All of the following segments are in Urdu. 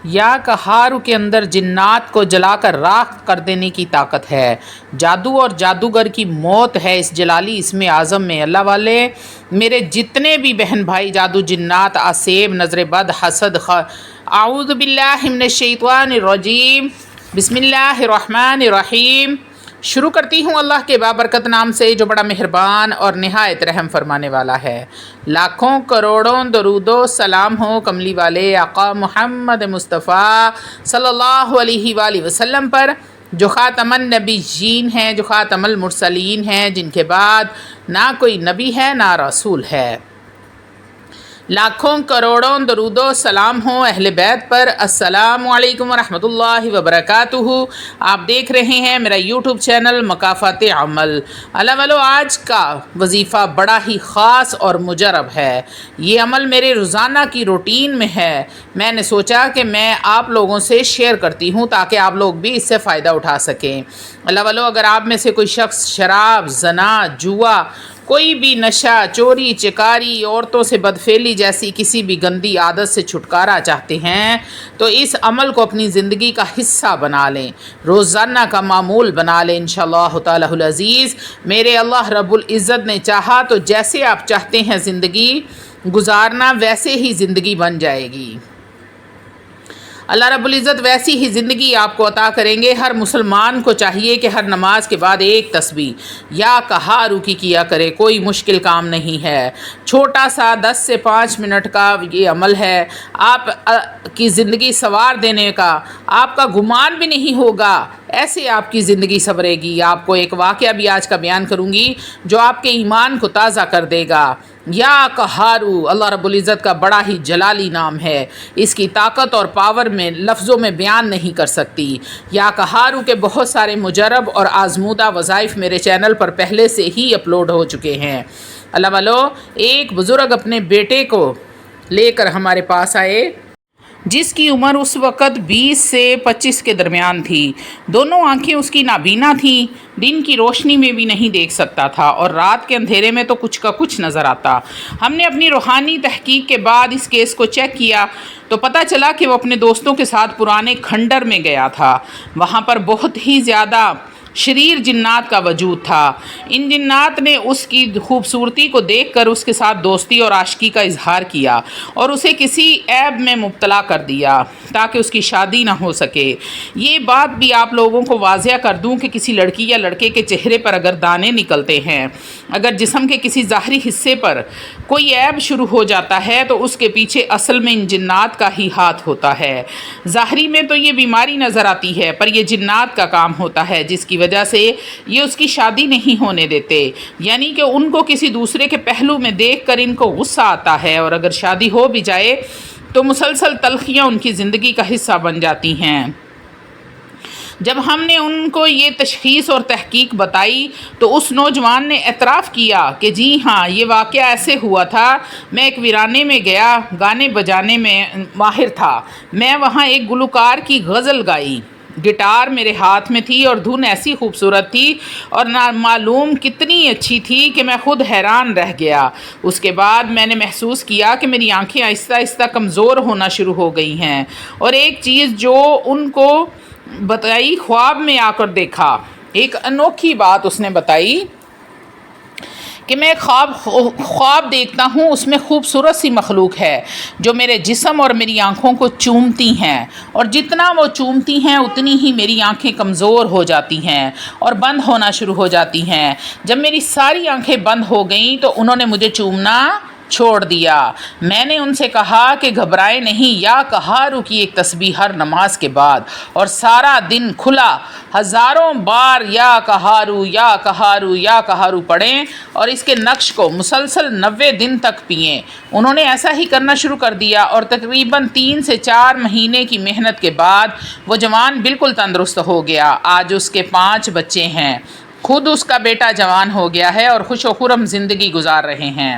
یا کہارو کے اندر جنات کو جلا کر راکھ کر دینے کی طاقت ہے۔ جادو اور جادوگر کی موت ہے اس جلالی اسم اعظم میں۔ اللہ والے میرے جتنے بھی بہن بھائی جادو جنات آسیب نظر بد حسد اعوذ باللہ من الشیطان الرجیم بسم اللہ الرحمن الرحیم۔ شروع کرتی ہوں اللہ کے بابرکت نام سے جو بڑا مہربان اور نہایت رحم فرمانے والا ہے۔ لاکھوں کروڑوں درود و سلام ہو کملی والے آقا محمد مصطفیٰ صلی اللہ علیہ وآلہ وسلم پر، جو خاتم النبیین ہیں، جو خاتم المرسلین ہیں، جن کے بعد نہ کوئی نبی ہے نہ رسول ہے۔ لاکھوں کروڑوں درود و سلام ہوں اہل بیت پر۔ السلام علیکم ورحمۃ اللہ وبرکاتہ۔ آپ دیکھ رہے ہیں میرا یوٹیوب چینل مکافات عمل۔ اللہ والو، آج کا وظیفہ بڑا ہی خاص اور مجرب ہے۔ یہ عمل میرے روزانہ کی روٹین میں ہے۔ میں نے سوچا کہ میں آپ لوگوں سے شیئر کرتی ہوں تاکہ آپ لوگ بھی اس سے فائدہ اٹھا سکیں۔ اللہ والو، اگر آپ میں سے کوئی شخص شراب، زنا، جوا، کوئی بھی نشہ، چوری چکاری، عورتوں سے بدفعلی جیسی کسی بھی گندی عادت سے چھٹکارا چاہتے ہیں تو اس عمل کو اپنی زندگی کا حصہ بنا لیں، روزانہ کا معمول بنا لیں انشاءاللہ تعالی العزیز۔ میرے اللہ رب العزت نے چاہا تو جیسے آپ چاہتے ہیں زندگی گزارنا ویسے ہی زندگی بن جائے گی۔ اللہ رب العزت ویسی ہی زندگی آپ کو عطا کریں گے۔ ہر مسلمان کو چاہیے کہ ہر نماز کے بعد ایک تسبیح یا کہارو کی کیا کرے۔ کوئی مشکل کام نہیں ہے، چھوٹا سا 10 سے 5 منٹ کا یہ عمل ہے، آپ کی زندگی سنوار دینے کا۔ آپ کا گمان بھی نہیں ہوگا، ایسے آپ کی زندگی سنورے گی۔ آپ کو ایک واقعہ بھی آج کا بیان کروں گی جو آپ کے ایمان کو تازہ کر دے گا۔ یا کہارو اللہ رب العزت کا بڑا ہی جلالی نام ہے، اس کی طاقت اور پاور میں لفظوں میں بیان نہیں کر سکتی۔ یا کہارو کے بہت سارے مجرب اور آزمودہ وظائف میرے چینل پر پہلے سے ہی اپلوڈ ہو چکے ہیں۔ اللہ والو، ایک بزرگ اپنے بیٹے کو لے کر ہمارے پاس آئے جس کی عمر اس وقت 20 سے 25 کے درمیان تھی۔ دونوں آنکھیں اس کی نابینا تھیں، دن کی روشنی میں بھی نہیں دیکھ سکتا تھا اور رات کے اندھیرے میں تو کچھ کا کچھ نظر آتا۔ ہم نے اپنی روحانی تحقیق کے بعد اس کیس کو چیک کیا تو پتہ چلا کہ وہ اپنے دوستوں کے ساتھ پرانے کھنڈر میں گیا تھا۔ وہاں پر بہت ہی زیادہ شریر جنات کا وجود تھا۔ ان جنات نے اس کی خوبصورتی کو دیکھ کر اس کے ساتھ دوستی اور عاشقی کا اظہار کیا اور اسے کسی عیب میں مبتلا کر دیا تاکہ اس کی شادی نہ ہو سکے۔ یہ بات بھی آپ لوگوں کو واضح کر دوں کہ کسی لڑکی یا لڑکے کے چہرے پر اگر دانے نکلتے ہیں، اگر جسم کے کسی ظاہری حصے پر کوئی عیب شروع ہو جاتا ہے تو اس کے پیچھے اصل میں ان جنات کا ہی ہاتھ ہوتا ہے۔ ظاہری میں تو یہ بیماری نظر آتی ہے پر یہ جنات کا کام ہوتا ہے جس کی وجہ سے یہ اس کی شادی نہیں ہونے دیتے، یعنی کہ ان کو کسی دوسرے کے پہلو میں دیکھ کر ان کو غصہ آتا ہے اور اگر شادی ہو بھی جائے تو مسلسل تلخیاں ان کی زندگی کا حصہ بن جاتی ہیں۔ جب ہم نے ان کو یہ تشخیص اور تحقیق بتائی تو اس نوجوان نے اعتراف کیا کہ جی ہاں، یہ واقعہ ایسے ہوا تھا۔ میں ایک ویرانے میں گیا، گانے بجانے میں ماہر تھا۔ میں وہاں ایک گلوکار کی غزل گائی، گٹار میرے ہاتھ میں تھی اور دھن ایسی خوبصورت تھی اور معلوم کتنی اچھی تھی کہ میں خود حیران رہ گیا۔ اس کے بعد میں نے محسوس کیا کہ میری آنکھیں آہستہ آہستہ کمزور ہونا شروع ہو گئی ہیں اور ایک چیز جو ان کو بتائی، خواب میں آ کر دیکھا۔ ایک انوکھی بات اس نے بتائی کہ میں خواب دیکھتا ہوں، اس میں خوبصورت سی مخلوق ہے جو میرے جسم اور میری آنکھوں کو چومتی ہیں اور جتنا وہ چومتی ہیں اتنی ہی میری آنکھیں کمزور ہو جاتی ہیں اور بند ہونا شروع ہو جاتی ہیں۔ جب میری ساری آنکھیں بند ہو گئیں تو انہوں نے مجھے چومنا چھوڑ دیا۔ میں نے ان سے کہا کہ گھبرائے نہیں، یا کہارو کی ایک تسبیح ہر نماز کے بعد اور سارا دن کھلا ہزاروں بار یا کہارو یا کہارو یا کہارو پڑھیں اور اس کے نقش کو مسلسل 90 دن تک پئیں۔ انہوں نے ایسا ہی کرنا شروع کر دیا اور تقریباً 3 سے 4 مہینے کی محنت کے بعد وہ جوان بالکل تندرست ہو گیا۔ آج اس کے 5 بچے ہیں، خود اس کا بیٹا جوان ہو گیا ہے اور خوش و خرم زندگی گزار رہے ہیں۔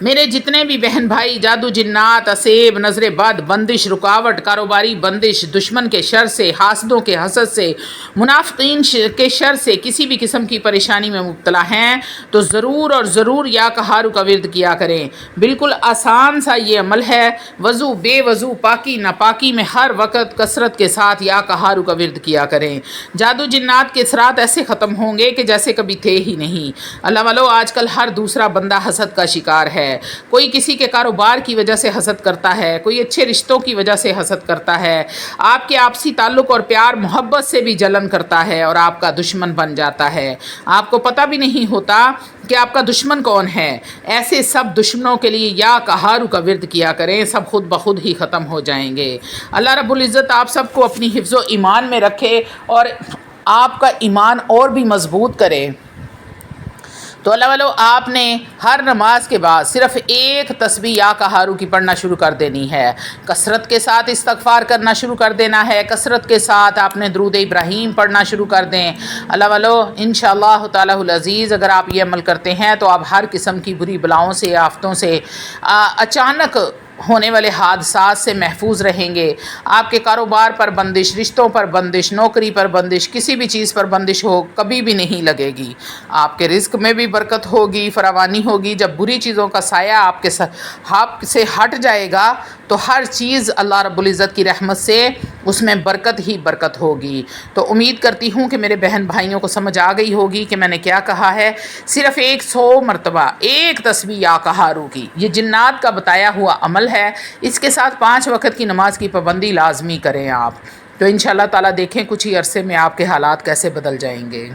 میرے جتنے بھی بہن بھائی جادو جنات اسیب نظر بد بندش رکاوٹ کاروباری بندش دشمن کے شر سے حاسدوں کے حسد سے منافقین کے شر سے کسی بھی قسم کی پریشانی میں مبتلا ہیں تو ضرور اور ضرور یا کہارو کا ورد کیا کریں۔ بالکل آسان سا یہ عمل ہے، وضو بے وضو پاکی ناپاکی میں ہر وقت کثرت کے ساتھ یا کہارو کا ورد کیا کریں۔ جادو جنات کے اثرات ایسے ختم ہوں گے کہ جیسے کبھی تھے ہی نہیں۔ اللہ والو آج کل ہر دوسرا بندہ حسد کا شکار ہے، کوئی کسی کے کاروبار کی وجہ سے حسد کرتا ہے، کوئی اچھے رشتوں کی وجہ سے حسد کرتا ہے، آپ کے آپسی تعلق اور پیار محبت سے بھی جلن کرتا ہے اور آپ کا دشمن بن جاتا ہے۔ آپ کو پتہ بھی نہیں ہوتا کہ آپ کا دشمن کون ہے۔ ایسے سب دشمنوں کے لیے یا کہارو کا ورد کیا کریں، سب خود بخود ہی ختم ہو جائیں گے۔ اللہ رب العزت آپ سب کو اپنی حفظ و ایمان میں رکھے اور آپ کا ایمان اور بھی مضبوط کرے۔ تو اللہ والو آپ نے ہر نماز کے بعد صرف ایک تسبیح یا کہارو کی پڑھنا شروع کر دینی ہے، کثرت کے ساتھ استغفار کرنا شروع کر دینا ہے، کثرت کے ساتھ آپ نے درود ابراہیم پڑھنا شروع کر دیں۔ اللہ والو انشاءاللہ تعالی العزیز اگر آپ یہ عمل کرتے ہیں تو آپ ہر قسم کی بری بلاؤں سے آفتوں سے اچانک ہونے والے حادثات سے محفوظ رہیں گے۔ آپ کے کاروبار پر بندش، رشتوں پر بندش، نوکری پر بندش، کسی بھی چیز پر بندش ہو کبھی بھی نہیں لگے گی۔ آپ کے رزق میں بھی برکت ہوگی، فراوانی ہوگی۔ جب بری چیزوں کا سایہ آپ سے ہٹ جائے گا تو ہر چیز اللہ رب العزت کی رحمت سے اس میں برکت ہی برکت ہوگی۔ تو امید کرتی ہوں کہ میرے بہن بھائیوں کو سمجھ آ گئی ہوگی کہ میں نے کیا کہا ہے۔ صرف 100 مرتبہ ایک تسبیح یا کہارو کی، یہ جنات کا بتایا ہوا عمل ہے۔ اس کے ساتھ 5 وقت کی نماز کی پابندی لازمی کریں آپ، تو انشاءاللہ تعالیٰ دیکھیں کچھ ہی عرصے میں آپ کے حالات کیسے بدل جائیں گے۔